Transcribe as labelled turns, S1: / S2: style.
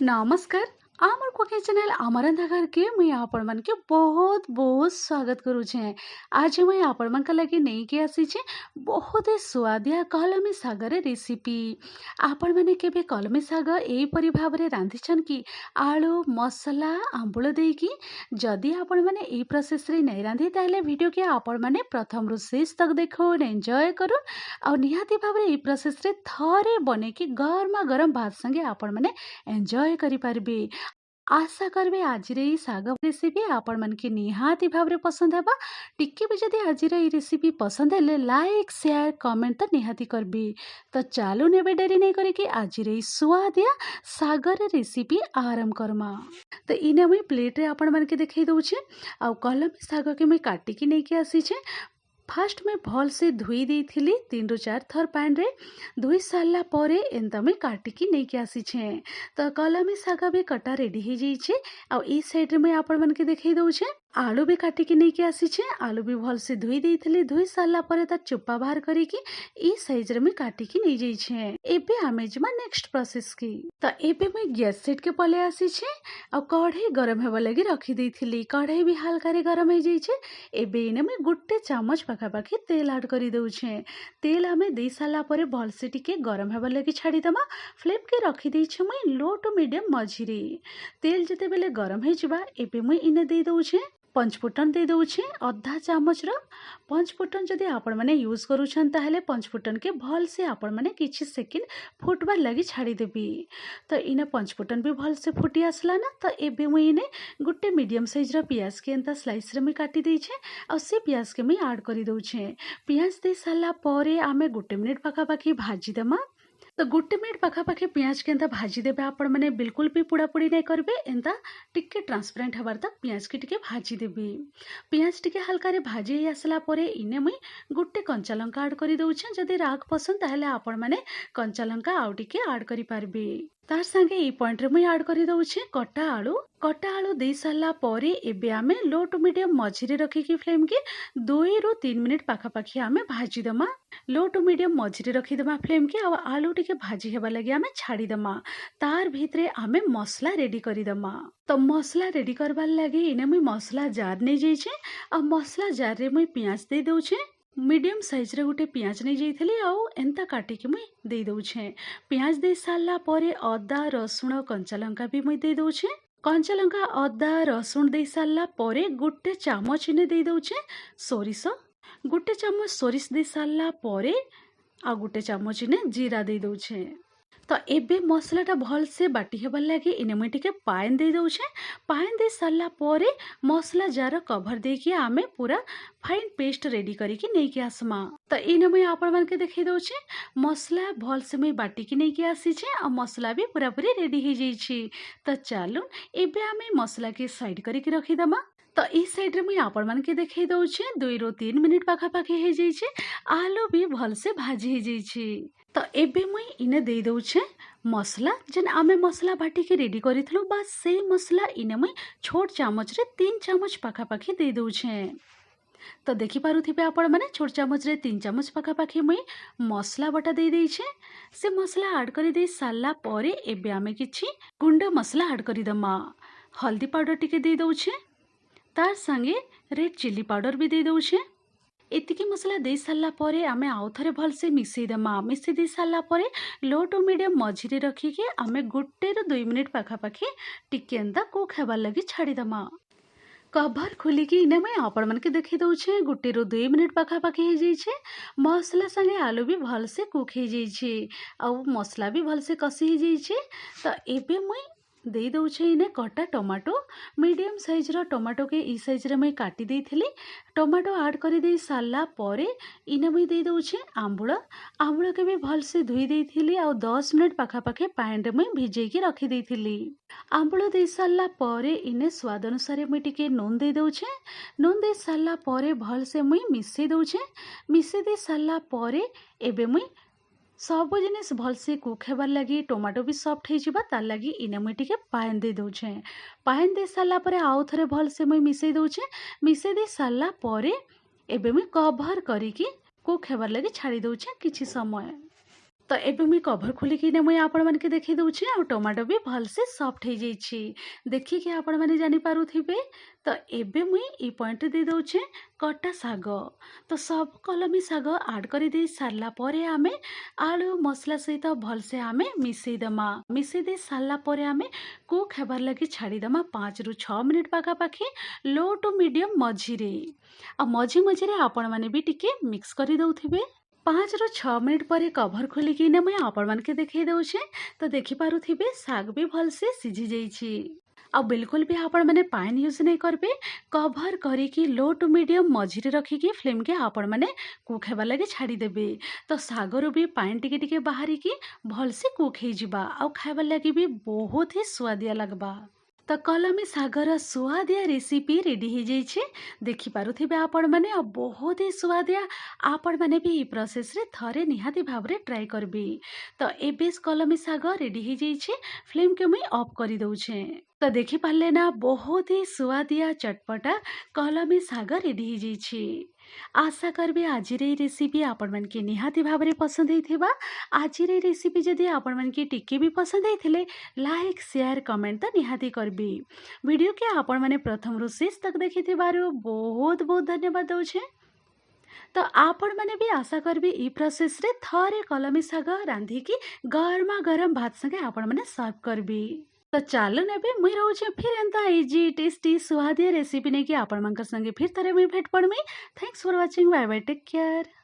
S1: नमस्कार। आमर cooking channel अमरंधा घर के मुई आपण मन के बहुत बहुत स्वागत करू छे। आज मुई आपण मन का लगे नहीं के आसी छे बहुत ही स्वादिया कलमी सागर रेसिपी। आपण माने केबे कलमी साग एई परि भाबरे रांधि छन कि आलू मसला आंबुल देई की जदि आपण माने एई प्रोसेस रे नहीं रांधि ताले वीडियो के आपण माने प्रथम रु शेष तक देखो एंजॉय करू आ निहाती भाबरे एई प्रोसेस रे थरे बने कि गरमा गरम भात संगे आपण माने एंजॉय करि पारबे। आशा करबे आज साग रेसिपी आपण मन के निहाती भाव पसंद हेबा। टिके भी जदि आज रेसिपी पसंद हेले लाइक शेयर कमेंट तो निहाती करबी। तो चालू नेबे डेरी नहीं करे कि आज सुआदिया सागर रेसिपी आरंभ करमा। तो इने मुई प्लेट रे आपण मन के देखई दउछे आ कलमी साग के मुई काटी की नहीं के आसी छे। फास्ट में भल से धोई देइथिली 3 रु 4 थर पानी रे धोई सारला परे एंता में काटिकी नहीं के आसी छे। तो कलमी साग भी कटा रेडी हो जाई छे। आ ई साइड रे मैं आपण मन के देखई दउ छे आलू भी काटिकी नहीं के आसी छे। आलू भी भल से धोई देइथिली धोई सारला परे तार चुप्पा बाहर करिकी ई साइज रे मैं काटिकी नहीं जाई छे। एबे आमे जमा नेक्स्ट प्रोसेस की। तो एबे मैं गैस सेट के पले आसी छे आ कढ़ाई गरम हेबा लगी रखी देइथिली। कढ़ाई भी हल्का रे गरम हो जाई छे। एबे इने मैं गुट्टे चामच पाखापाखि तेल ऐड करी दउछे। तेल आमे दे साला परे भलसे टिके गरम हेबा लगी छाड़ी दमा। फ्लेम के रखी देइछे मुई लो टू मीडियम मझिरे। तेल जते बेले गरम हे जिबा एबे मुई इने दे दउछे पंचफुटन दे दउछे अधा चामच रो। पंचफुटन जदि आपण माने यूज करूछन ताहेले पंचफुटन के भल से आपण माने किछि सेकंड फुटबार लगी छाड़ी देबी। तो इने पंचफुटन भी भल से फुटी आसला ना। तो एबे मुई इने गुट्टे मीडियम साइज रो पियाज के एंता स्लाइस रे मुई काटी देइछे आ से पियाज के मुई ऐड करी दउछे। पियाज दे साला परे आमे गुट्टे मिनिट पाखापाखि भाजी देमा। तो गुट्टे मिनिट पाखापाखि पियाज के एंता भाजी देबे आपण माने बिल्कुल भी पोड़ापोड़ी नहीं करबे। एंता टिके ट्रांसपेरेंट हबार तक पियाज के टिके भाजी देबी। पियाज टिके हल्का रे भाजी हे आसला परे इने मुई गुट्टे कंचा लंका ऐड करी दउछे। जदि राग पसंद ताहेले आपण माने कंचा लंका आउ टिके ऐड करि पारबे। तार संगे ई पॉइंट रे मुई ऐड करी दउछे कटा आलू दे साला परे एबे आमे लो टू मीडियम मझिरे रखिकी फ्लेम के 2 रु 3 मिनिट पाखापाखि आमे भाजी दमा। लो टू मीडियम मझिरे रखिदमा फ्लेम के आ आलू टिके भाजी हेबा लगी आमे छाड़ी दमा। तार भितरे आमे मसला रेडी करी दमा। तो मसला रेडी करबार लगी इने मुई मसला जार नै जाइछे आ मसला जार रे मुई पियाज दे दउछे। मीडियम साइज रे गुटे पियाज नहीं जाइथिली आउ एंता काटिकी मुई दे दउछे। पियाज दे साला परे अदा रसुण कंचा लंका भी मुई दे दउछे। कंचा लंका अदा रसुण दे साला परे गुटे चामच इने दे दउछे सोरिष। गुटे चामच सोरिष दे साला परे आ गुटे चामच इने जीरा दे दउछे। तो एबे मसलाटा भल से बाटी हेबार लगे इने मुई टिके पानी दे दउछे। पानी दे सारला परे मसला जार कभर देकी आमे पूरा फाइन पेस्ट रेडी करिकी नहीं के आसमा। तो इने मुई आपण मन के देखै दउछे मसला भल से मुई बाटी की नहीं के आसी छे आ मसला भी पूरा पूरी रेडी हो जाई छी। तो चालू एबे आमे मसला के साइड करिकी रखी दमा। तो ई साइड रे मुई आपण मन के देखै दउछे 2 रु 3 मिनिट पाखापाखि हो जाई छे। आलू भी भल से भाजी हो जाई छी। तो एबे मुई इने दे दउछे मसला जेन आमे मसला बाटी के रेडी करिथलो बस से मसला इने मुई छोट चामच रे 3 चामच पाखापाखि दे दउछे। तो देखि पारुथिबे आपण माने छोट चामच रे 3 चामच पाखापाखि मुई मसला बटा दे देइछे। से मसला ऐड करि दे साला परे एबे आमे किछि गुंड मसला ऐड करि दमा। हल्दी पाउडर टिके दे दउछे तार संगे रेड चिली पाउडर भी दे दउछे। एतिकी मसला दे साला परे आमे आउ थरे भल से मिसई दमा। मिसई दे साला परे लो टू मीडियम मझिरे रखिके आमे गुट्टे रु 2 मिनिट पाखापाखि टिके एंता कुक हेबार लगी छाड़ी दमा। कभर खोलिकी इने मैं आपण मन के देखै दउछे गुट्टे रु 2 मिनिट पाखापाखि हो जाई छे। मसला संगे आलू भी भल से कुक हो जाई छे आ मसला भी भल से कसी हो जाई छे। तो एबे मुई दे दउछे इने कटा टमाटो। मीडियम साइज रो टमाटो के ई साइज रे मैं काटी देइथिली। टमाटो ऐड करी दे साला परे इने मुई दे दउछे आंबुल। आंबुल के भी भल से धोई देइथिली आ 10 मिनिट पाखापाखि पानी रे मैं भिजेई के रखी देइथिली। आंबुल दे साला परे इने स्वाद अनुसार मुई टिके नून दे दउछे। नून दे साला परे भल से मुई मिसई दउछे। मिसई दे साला परे एबे मुई सब जिनिस भल से कुक हेबार लगी टमाटो भी सॉफ्ट हो जिबा तार लगी इने मुई टिके पानी दे दउछे। पानी दे साला परे आउ थरे भल से मुई मिसई दउछे। मिसई दे साला परे एबे मुई कभर करिकी कुक हेबार लगी छाड़ी दउछे किछि समय। तो एबे मुई कभर खोलिकिना मुई आपण मानके देखि दउछि आ टमाटो भी भलसे सॉफ्ट हेइ जाइछि। देखिके आपण माने जानि पारुथिबे। तो एबे मुई ई पॉइंट दे दउछे कटा साग। तो सब कलमी साग ऐड करि देइ सारला परे आमे आलू मसला सहित भलसे आमे मिसेइ दमा। मिसेइ दे सारला परे आमे कुक हेबार लागि छाड़ी दमा 5 रु 6 मिनिट पाखापाखि लो टू मीडियम मझिरे। आ मझी मझिरे आपण माने भी टिके मिक्स करि दउथिबे। 5 ରୁ 6 ମିନିଟ୍ ପରେ କଭର ଖୋଲିକିନା ମୁଇଁ ଆପଣମାନଙ୍କୁ ଦେଖେଇ ଦଉଛେ। ତ ଦେଖିପାରୁଥିବେ ଶାଗ ବି ଭଲସେ ସିଝି ଯାଇଛି। ଆଉ ବିଲକୁଲ ବି ଆପଣମାନେ ପାଣି ୟୁଜ୍ ନାଇଁ କରିବେ। କଭର କରିକି ଲୋ ଟୁ ମିଡ଼ିୟମ୍ ମଝିରେ ରଖିକି ଫ୍ଲେମ୍କେ ଆପଣମାନେ କୁକ୍ ହେବା ଲାଗି ଛାଡ଼ିଦେବେ। ତ ଶାଗରୁ ବି ପାଣି ଟିକେ ଟିକେ ବାହାରିକି ଭଲସେ କୁକ୍ ହେଇଯିବା ଆଉ ଖାଇବାର ଲାଗି ବି ବହୁତ ହି ସୁଆଦିଆ ଲାଗବା। ତ କଲମୀ ଶାଗର ସୁଆଦିଆ ରେସିପି ରେଡି ହେଇଯାଇଛି। ଦେଖିପାରୁଥିବେ ଆପଣମାନେ ଆଉ ବହୁତ ହି ସୁଆଦିଆ। ଆପଣମାନେ ବି ଏହି ପ୍ରୋସେସରେ ଥରେ ନିହାତି ଭାବରେ ଟ୍ରାଏ କରିବେ। ତ ଏବେ କଲମୀ ଶାଗ ରେଡି ହେଇଯାଇଛି। ଫ୍ଲେମ୍କେ ମୁଇଁ ଅଫ୍ କରିଦଉଛେ। ତ ଦେଖିପାରିଲେ ନା ବହୁତ ହି ସୁଆଦିଆ ଚଟପଟା କଲମୀ ଶାଗ ରେଡି ହେଇଯାଇଛି। आशा करबी आजिर एई रेसिपी आपण मानके निहाती भाବରେ पसंद ହେଇଥିବା। आजिर एई रेसिपी जदि आपण मानके टिके भी पसंद ହେଇଥିଲେ लाइक शेयर कमेंट तो निहाती करबी। वीडियो के आपण माने प्रथम रु शेष तक देखिथिबारु बहुत बहुत धन्यवाद दउछे। तो आपण माने भी आशा करबी ई प्रोसेस रे थरे कलमी शाग रांधिकी गरमा गरम भात संगे आपण माने सर्व करबी। तो चालू नेबे मुई रहूचे फिर एंता इजी टेस्टी स्वादिया रेसिपी नेकी आपण मानकर संगे फिर थरे मुई भेट पड़मी। Thanks for watching. Bye bye, take care.